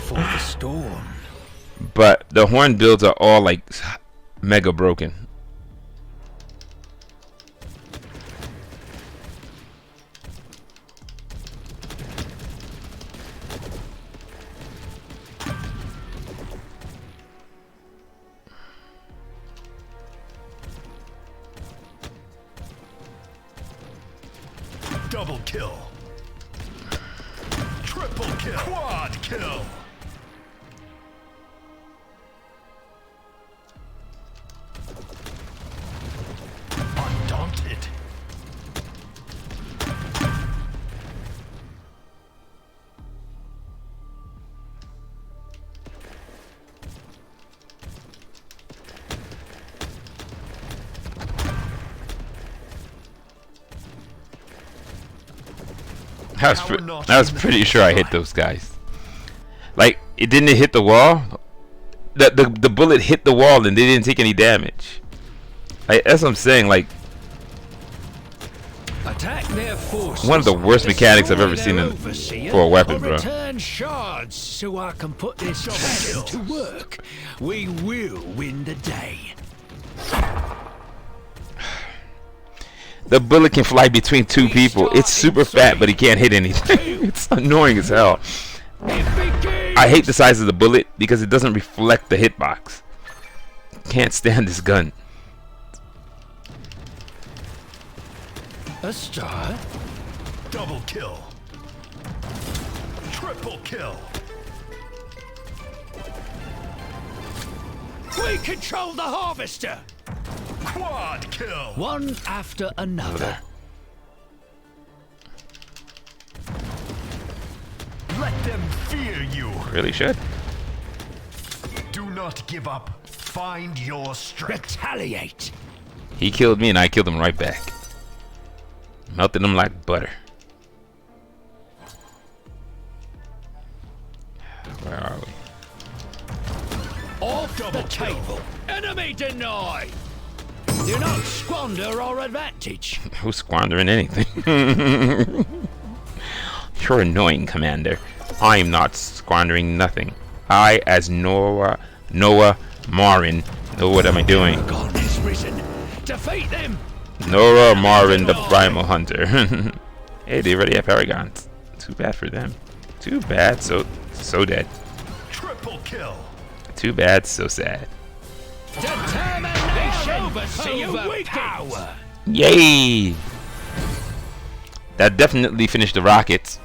before the storm. But the horn builds are all like mega broken. Double kill. Triple kill. Quad kill. Undaunted. I was pretty sure I hit those guys. Like, it didn't hit the wall. The bullet hit the wall and they didn't take any damage. Like, that's what I'm saying. Like, Attack their forces. One of the worst mechanics I've ever seen for a weapon, bro. Return shards so I can put this weapon to work. We will win the day. The bullet can fly between two people. It's super fat, but he can't hit anything. It's annoying as hell. I hate the size of the bullet because it doesn't reflect the hitbox. Can't stand this gun. A star. Double kill. Triple kill. We control the harvester. Quad kill. One after another. Let them fear you. Really should. Do not give up. Find your strength. Retaliate. He killed me and I killed him right back. Melted him like butter. Where are we? Off the table. Enemy denied. Do not squander our advantage. Who's squandering anything? You're annoying, Commander. I'm not squandering nothing. I, as Noah Marin, know what am I doing. God is risen. Defeat them. Noah Marin, the Primal Hunter. Hey, they already have Paragons. Too bad for them. Too bad. So dead. Triple kill. Too bad. So sad. Determination overpower. Yay! That definitely finished the Rockets.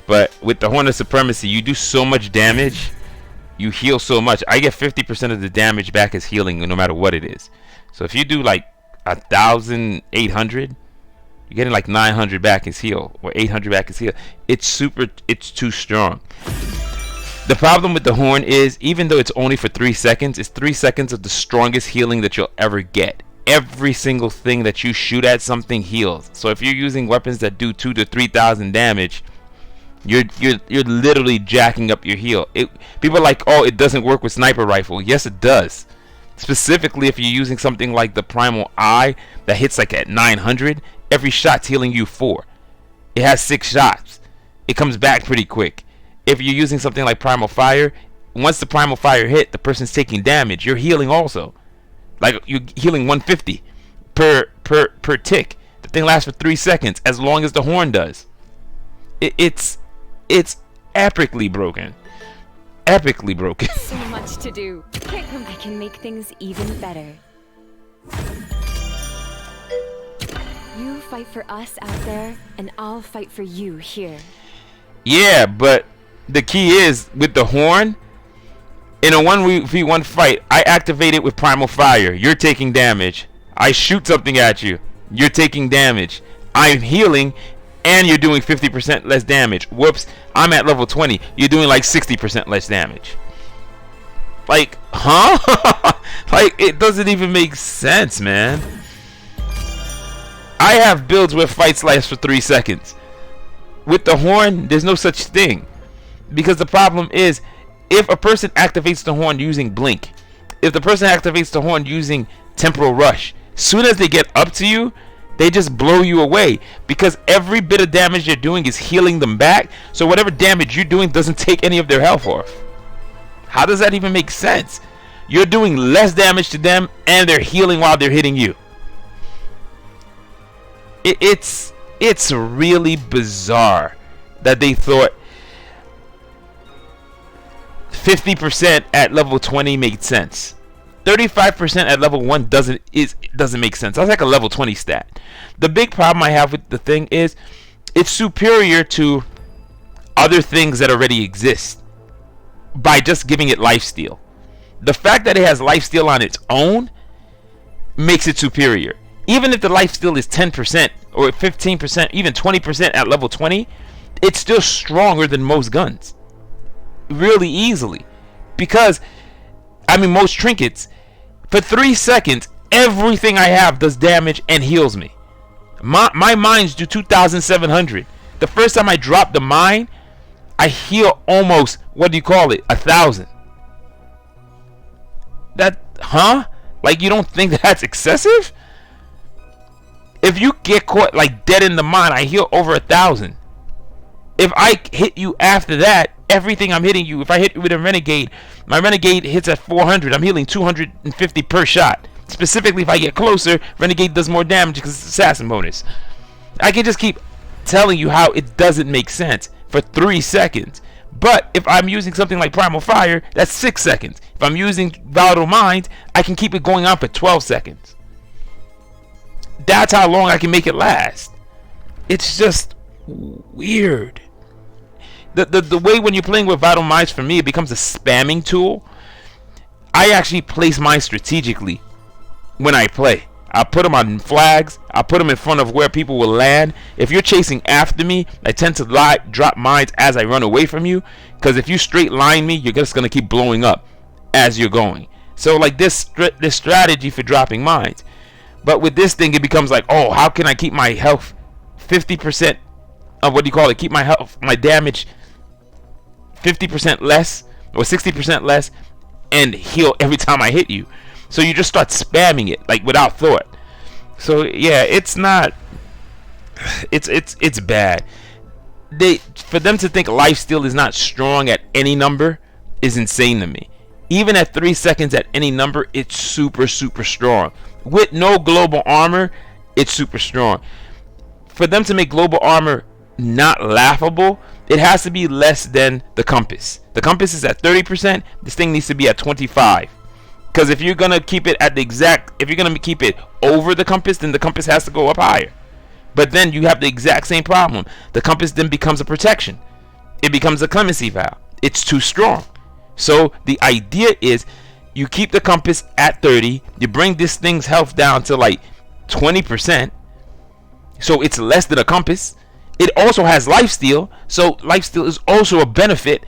But with the Horn of Supremacy, you do so much damage. You heal so much. I get 50% of the damage back as healing, no matter what it is. So if you do like 1,800, you're getting like 900 back as heal, or 800 back as heal. It's too strong. The problem with the horn is, even though it's only for 3 seconds, it's 3 seconds of the strongest healing that you'll ever get. Every single thing that you shoot at something heals. So if you're using weapons that do 2,000 to 3,000 damage, you're literally jacking up your heal. People are like, oh, it doesn't work with sniper rifle. Yes, it does. Specifically, if you're using something like the Primal Eye that hits like at 900, every shot's healing you 4. It has 6 shots. It comes back pretty quick. If you're using something like Primal Fire, once the Primal Fire hit, the person's taking damage. You're healing also. Like, you're healing 150 per tick. The thing lasts for 3 seconds, as long as the horn does. It's epically broken. Epically broken. So much to do. I can make things even better. You fight for us out there, and I'll fight for you here. Yeah, but the key is, with the horn, in a 1v1 fight, I activate it with Primal Fire. You're taking damage. I shoot something at you. You're taking damage. I'm healing, and you're doing 50% less damage. Whoops, I'm at level 20. You're doing like 60% less damage. Like, huh? Like, it doesn't even make sense, man. I have builds where fights last for 3 seconds. With the horn, there's no such thing. Because the problem is, if a person activates the horn using Blink, if the person activates the horn using Temporal Rush, soon as they get up to you, They just blow you away because every bit of damage you're doing is healing them back. So whatever damage you're doing doesn't take any of their health off. How does that even make sense? You're doing less damage to them and they're healing while they're hitting you. It's really bizarre that they thought 50% at level 20 made sense. 35% at level 1 doesn't make sense. That's like a level 20 stat. The big problem I have with the thing is it's superior to other things that already exist by just giving it lifesteal. The fact that it has lifesteal on its own makes it superior. Even if the lifesteal is 10% or 15%, even 20% at level 20, it's still stronger than most guns. Really easily. Because, I mean, most trinkets, for 3 seconds, everything I have does damage and heals me. My mines do 2,700. The first time I drop the mine, I heal almost, what do you call it, 1,000. Like, you don't think that's excessive? If you get caught like dead in the mine, I heal over 1,000. If I hit you after that, everything I'm hitting you, if I hit you with a renegade, my renegade hits at 400. I'm healing 250 per shot. Specifically, if I get closer, renegade does more damage because it's assassin bonus. I can just keep telling you how it doesn't make sense for 3 seconds. But if I'm using something like Primal Fire, that's 6 seconds. If I'm using Volatile Mind, I can keep it going on for 12 seconds. That's how long I can make it last. It's just weird. The way when you're playing with Vital Minds, for me, it becomes a spamming tool. I actually place mine strategically when I play. I put them on flags. I put them in front of where people will land. If you're chasing after me, I tend to drop mines as I run away from you. Because if you straight line me, you're just going to keep blowing up as you're going. So like this strategy for dropping mines. But with this thing, it becomes like, oh, how can I keep my health 50% of what do you call it? Keep my health, my damage 50% less or 60% less and heal every time I hit you. So you just start spamming it like without thought. So yeah, it's not. It's bad. For them to think lifesteal is not strong at any number is insane to me. Even at 3 seconds at any number, it's super strong. With no global armor, it's super strong. For them to make global armor not laughable, it has to be less than the compass. The compass is at 30%. This thing needs to be at 25. Because if you're gonna keep it at the exact, if you're gonna keep it over the compass, then the compass has to go up higher. But then you have the exact same problem. The compass then becomes a protection. It becomes a clemency valve. It's too strong. So the idea is you keep the compass at 30. You bring this thing's health down to like 20%. So it's less than a compass. It also has lifesteal. So lifesteal is also a benefit.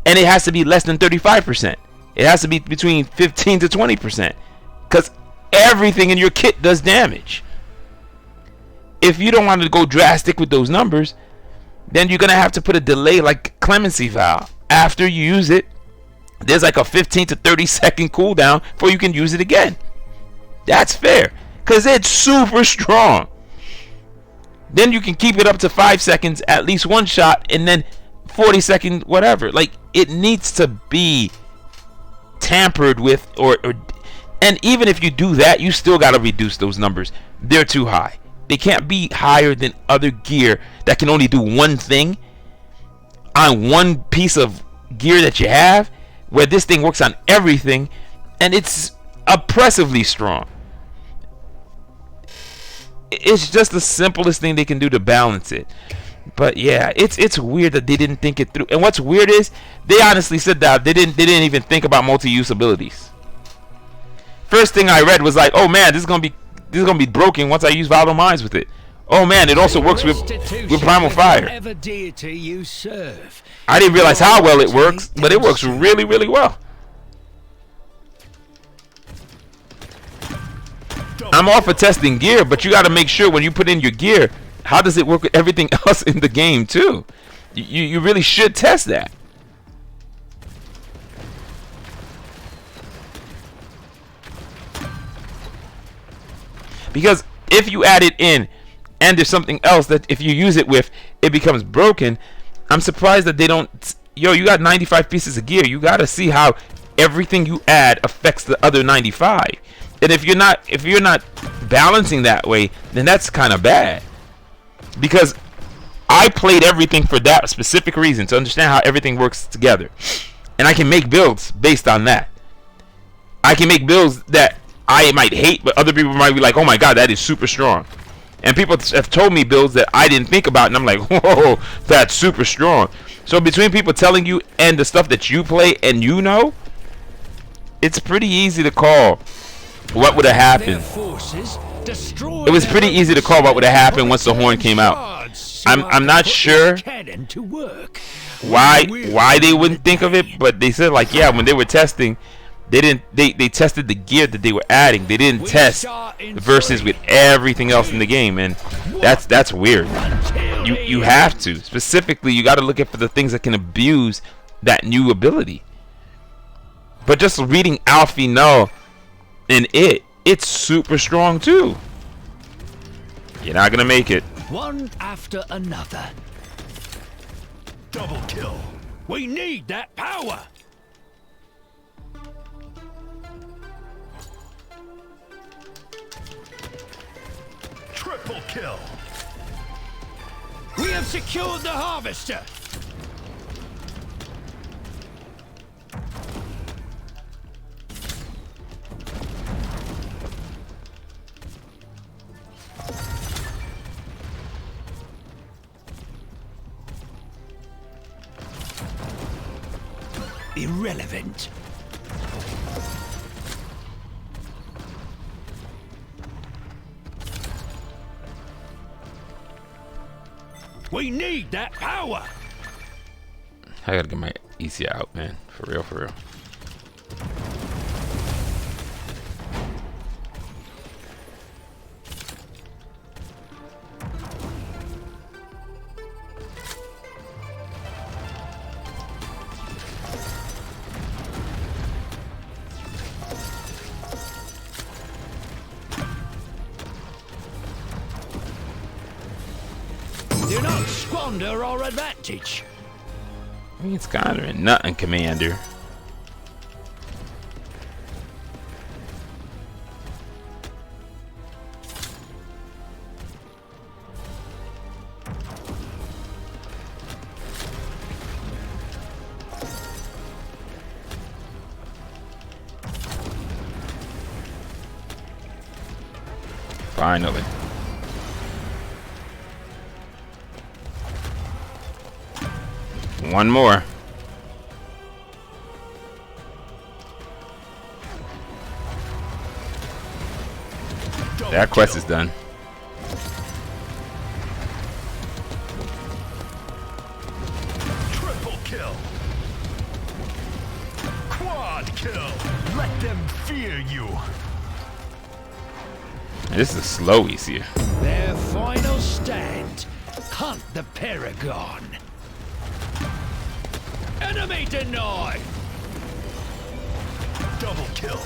And it has to be less than 35%. It has to be between 15 to 20%. Because everything in your kit does damage. If you don't want to go drastic with those numbers, then you're going to have to put a delay like clemency valve. After you use it, there's like a 15 to 30 second cooldown before you can use it again. That's fair. Because it's super strong. Then you can keep it up to 5 seconds, at least one shot, and then 40 second whatever. Like, it needs to be tampered with, and even if you do that, you still got to reduce those numbers. They're too high. They can't be higher than other gear that can only do one thing on one piece of gear that you have, where this thing works on everything, and it's oppressively strong. It's just the simplest thing they can do to balance it. But yeah, it's weird that they didn't think it through. And what's weird is they honestly said that they didn't even think about multi-use abilities. First thing I read was like, oh man, this is gonna be broken once I use Volatile Minds with it. Oh man, it also works with Primal Fire. Whatever deity you serve. I didn't realize how well it works, but it works really well. I'm all for testing gear, but you got to make sure when you put in your gear, how does it work with everything else in the game too? You really should test that. Because if you add it in and there's something else that if you use it with, it becomes broken, I'm surprised that they don't. Yo, you got 95 pieces of gear. You got to see how everything you add affects the other 95. And if you're not balancing that way, then that's kind of bad. Because I played everything for that specific reason, to understand how everything works together. And I can make builds based on that. I can make builds that I might hate, but other people might be like, oh my god, that is super strong. And people have told me builds that I didn't think about, and I'm like, whoa, that's super strong. So between people telling you and the stuff that you play and you know, it's pretty easy to call what would have happened. It was pretty easy to call what would have happened once the horn came out. I'm not sure why they wouldn't think of it, but they said, like, yeah, when they were testing, they tested the gear that they were adding. They didn't test versus with everything else in the game, and that's weird. You have to. Specifically, you got to look at for the things that can abuse that new ability. But just reading Alfie Null and it's super strong too. You're not gonna make it. One after another. Double kill. We need that power. Triple kill. We have secured the harvester. Irrelevant. We need that power. I gotta get my EC out, man. For real, for real. Do not squander our advantage. I mean, it's kind of nothing, Commander. Finally. One more. That quest is done. Triple kill. Quad kill. Let them fear you. This is a slow easier. Their final stand. Hunt the Paragon. Enemy denied. Double kill.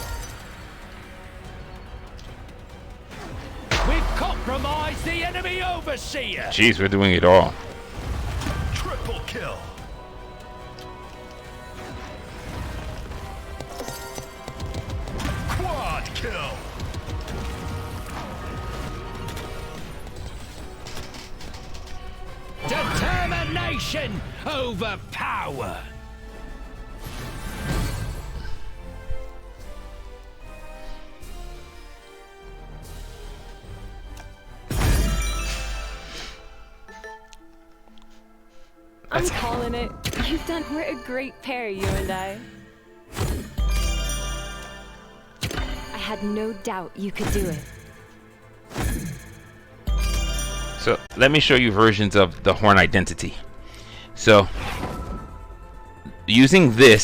We've compromised the enemy overseer. Jeez, we're doing it all. Triple kill. Quad kill. Determination over power. I'm calling it. We're a great pair, you and I. I had no doubt you could do it. So let me show you versions of the horn identity. So using this